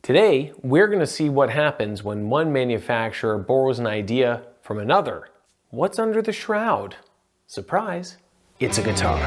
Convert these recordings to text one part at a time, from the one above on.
Today, we're going to see what happens when one manufacturer borrows an idea from another. What's under the shroud? Surprise, it's a guitar.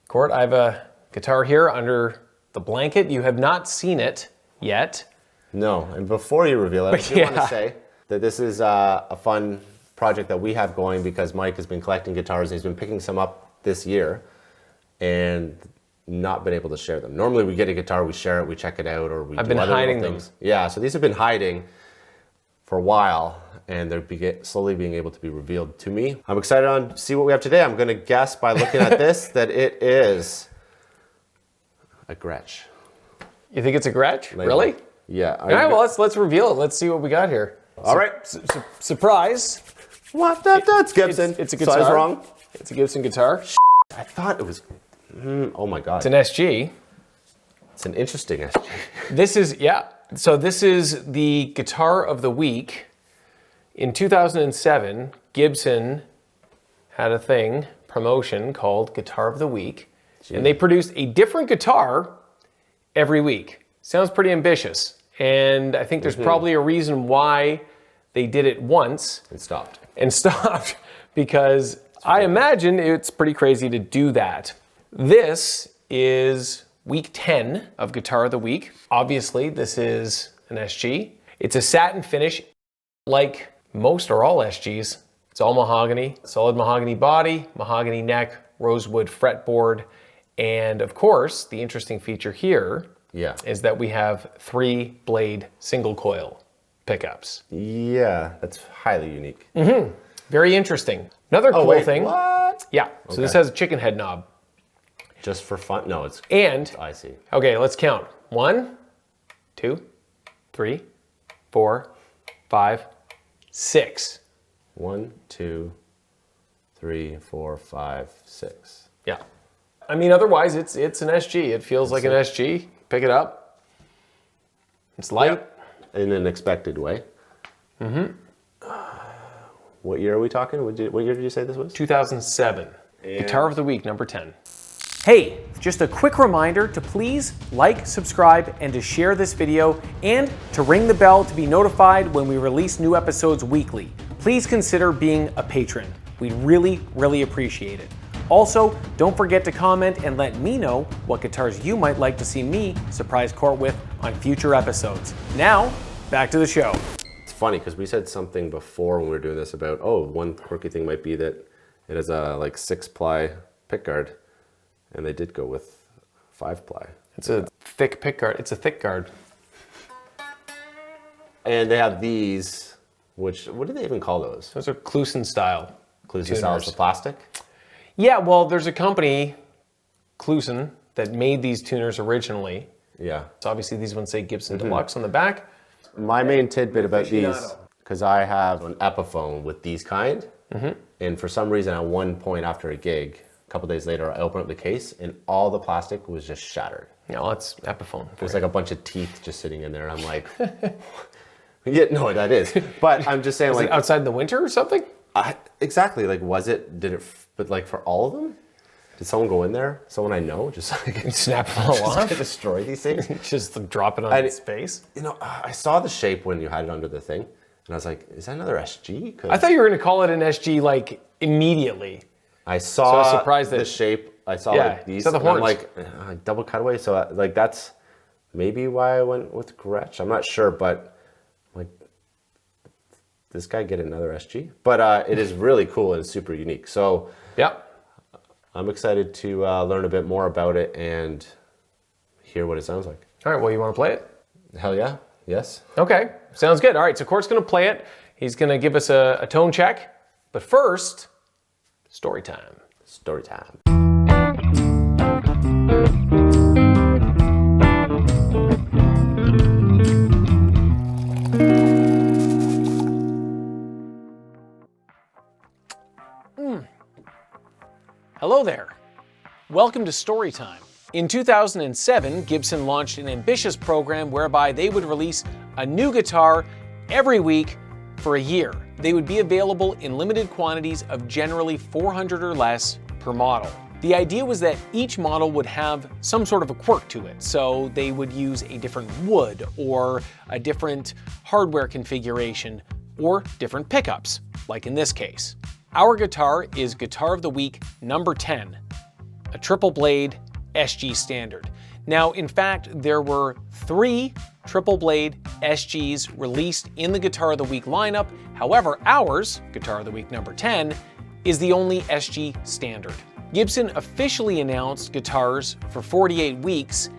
Court, I have a guitar here under the blanket. You have not seen it yet. No, and before you reveal it, I do want to say that this is a fun project that we have going because Mike has been collecting guitars and he's been picking some up this year and not been able to share them. Normally we get a guitar, we share it, we check it out, or we I've do been other hiding things. them. Yeah, so these have been hiding for a while and they're slowly being able to be revealed to me. I'm excited to see what we have today. I'm going to guess by looking at this that it is a Gretsch. You think it's a Gretsch? Label. Really? Yeah. All right, well, let's reveal it. Let's see what we got here. All right. Surprise. What? That's Gibson. It's a guitar. Size wrong. It's a Gibson guitar. I thought it was, oh my God. It's an SG. It's an interesting SG. This is, so this is the Guitar of the Week. In 2007, Gibson had a promotion called Guitar of the Week. Jeez. And they produced a different guitar every week. Sounds pretty ambitious. And I think there's probably a reason why they did it once. And stopped. Because I imagine it's pretty crazy to do that. This is week 10 of Guitar of the Week. Obviously, this is an SG. It's a satin finish, like most or all SGs. It's all mahogany, solid mahogany body, mahogany neck, rosewood fretboard, and of course, the interesting feature here is that we have 3-blade single coil pickups. Yeah, that's highly unique. Very interesting. Another cool thing. What? Yeah, so this has a chicken head knob. Just for fun? No, it's I see. Okay, let's count. 1, 2, 3, 4, 5, 6. 1, 2, 3, 4, 5, 6. Yeah. I mean, otherwise it's an SG. It feels like an SG. Pick it up. It's light. Yep. In an expected way. What year are we talking? What year did you say this was? 2007. Guitar of the Week, number 10. Hey, just a quick reminder to please like, subscribe, and to share this video, and to ring the bell to be notified when we release new episodes weekly. Please consider being a patron. We'd really appreciate it. Also, don't forget to comment and let me know what guitars you might like to see me surprise Court with on future episodes. Now, back to the show. It's funny because we said something before when we were doing this about, one quirky thing might be that it has a 6-ply pickguard. And they did go with 5-ply. It's a thick pickguard. It's a thick guard. And they have these, what do they even call those? Those are Kluson style. Kluson style is the plastic? Yeah, well, there's a company, Kluson, that made these tuners originally. Yeah. So obviously these ones say Gibson Deluxe on the back. My main tidbit about these, because I have an Epiphone with these kind, and for some reason at one point after a gig, a couple days later, I opened up the case and all the plastic was just shattered. Yeah, well, that's Epiphone. There's like a bunch of teeth just sitting in there, and I'm like, yeah, no, that is. But I'm just saying, Was it outside the winter or something? Exactly. Like, but like for all of them? Did someone go in there? Someone I know? Just like snap them all off? Destroy these things? Just drop it on space? You know, I saw the shape when you had it under the thing, and I was like, is that another SG? I thought you were going to call it an SG like immediately. I saw so I was surprised the shape. I saw like these. Saw the horns. I'm like, double cutaway. So like that's maybe why I went with Gretsch. I'm not sure, but like, this guy get another SG? But it is really cool and super unique. So I'm excited to learn a bit more about it and hear what it sounds like. All right, well, you want to play it? Hell yeah, yes. Okay, sounds good. All right, so Court's going to play it. He's going to give us a tone check. But first, story time. Story time. Hello there. Welcome to Storytime. In 2007, Gibson launched an ambitious program whereby they would release a new guitar every week for a year. They would be available in limited quantities of generally 400 or less per model. The idea was that each model would have some sort of a quirk to it, so they would use a different wood or a different hardware configuration or different pickups, like in this case. Our guitar is Guitar of the Week number 10, a triple blade SG standard. Now, in fact, there were 3 triple blade SGs released in the Guitar of the Week lineup. However, ours, Guitar of the Week number 10, is the only SG standard. Gibson officially announced guitars for 48 weeks.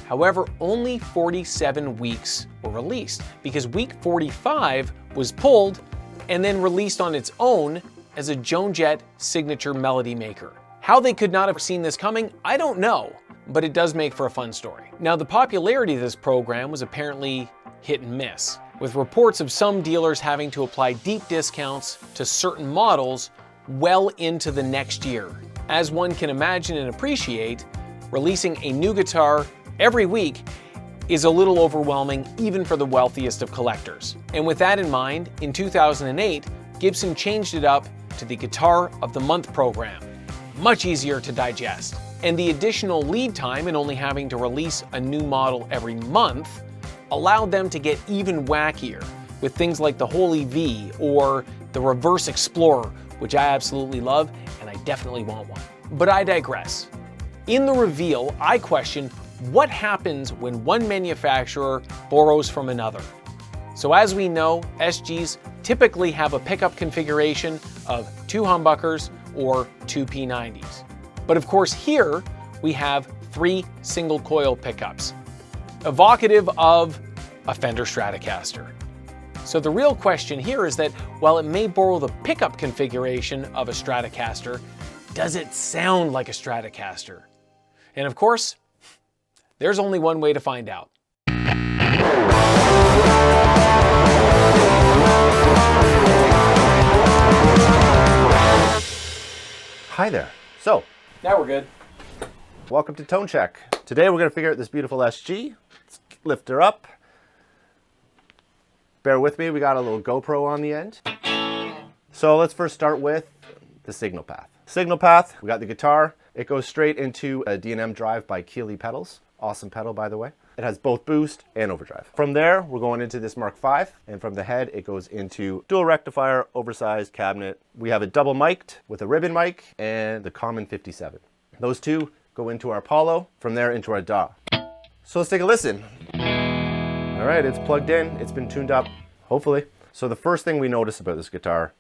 However, only 47 weeks were released because week 45 was pulled and then released on its own as a Joan Jett signature melody maker. How they could not have seen this coming, I don't know, but it does make for a fun story. Now, the popularity of this program was apparently hit and miss, with reports of some dealers having to apply deep discounts to certain models well into the next year. As one can imagine and appreciate, releasing a new guitar every week is a little overwhelming even for the wealthiest of collectors. And with that in mind, in 2008, Gibson changed it up to the Guitar of the Month program. Much easier to digest. And the additional lead time in only having to release a new model every month allowed them to get even wackier with things like the Holy V or the Reverse Explorer, which I absolutely love and I definitely want one. But I digress. In the reveal, I question what happens when one manufacturer borrows from another. So as we know, SGs typically have a pickup configuration of 2 humbuckers or 2 P90s. But of course here we have 3 single coil pickups, evocative of a Fender Stratocaster. So the real question here is that while it may borrow the pickup configuration of a Stratocaster, does it sound like a Stratocaster? And of course, there's only one way to find out. Hi there. So, Now we're good. welcome to Tone Check. Today we're going to figure out this beautiful SG. Let's lift her up. Bear with me, we got a little GoPro on the end. So let's first start with the signal path. Signal path, we got the guitar. It goes straight into a D&M drive by Keeley pedals. Awesome pedal, by the way. It has both boost and overdrive. From there, we're going into this Mark V, and from the head, it goes into dual rectifier, oversized cabinet. We have it double mic'd with a ribbon mic and the common 57. Those two go into our Apollo, from there into our DAW. So let's take a listen. All right, it's plugged in, it's been tuned up, hopefully. So the first thing we notice about this guitar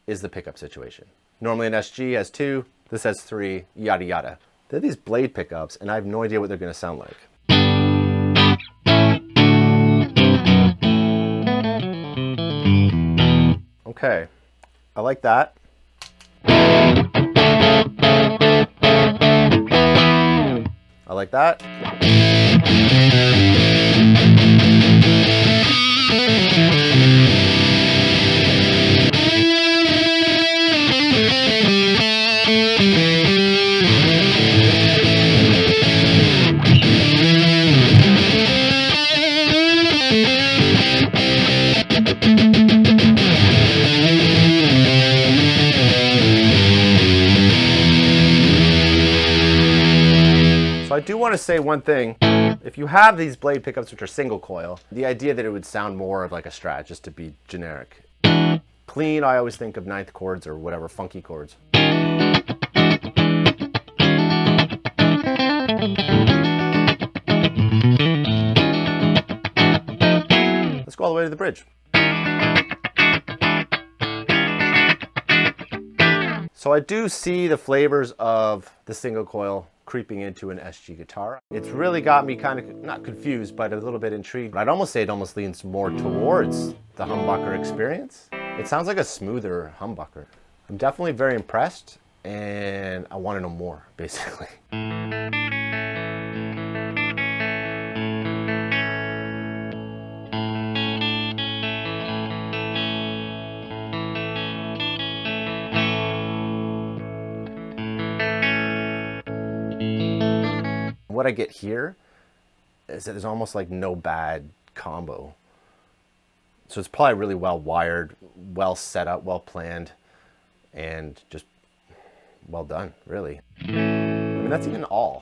is the pickup situation. Normally an SG has 2, this has 3, yada yada. They're these blade pickups, and I have no idea what they're gonna sound like. Okay, I like that. I like that. So I do want to say one thing. If you have these blade pickups which are single coil, the idea that it would sound more of like a Strat, just to be generic. Clean, I always think of ninth chords or whatever, funky chords. Let's go all the way to the bridge. So I do see the flavors of the single coil creeping into an SG guitar. It's really got me kind of, not confused, but a little bit intrigued. I'd almost say it almost leans more towards the humbucker experience. It sounds like a smoother humbucker. I'm definitely very impressed, and I want to know more, basically. What I get here is that there's almost like no bad combo. So it's probably really well wired, well set up, well planned, and just well done, really. I mean, that's even all.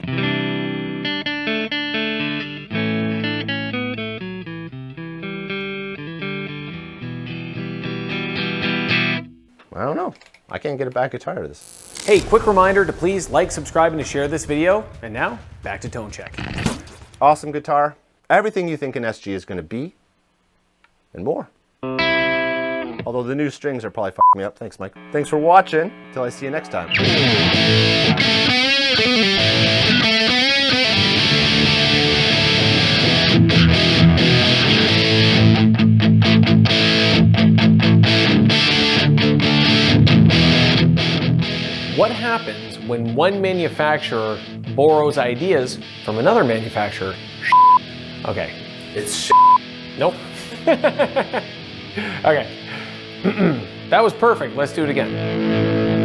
I don't know. I can't get a bad guitar out of this. Hey, quick reminder to please like, subscribe, and to share this video. And now, back to Tone Check. Awesome guitar. Everything you think an SG is going to be, and more. Although the new strings are probably fucking me up. Thanks, Mike. Thanks for watching. Till I see you next time. What happens when one manufacturer borrows ideas from another manufacturer? Okay. It's Nope. Okay. That was perfect. Let's do it again.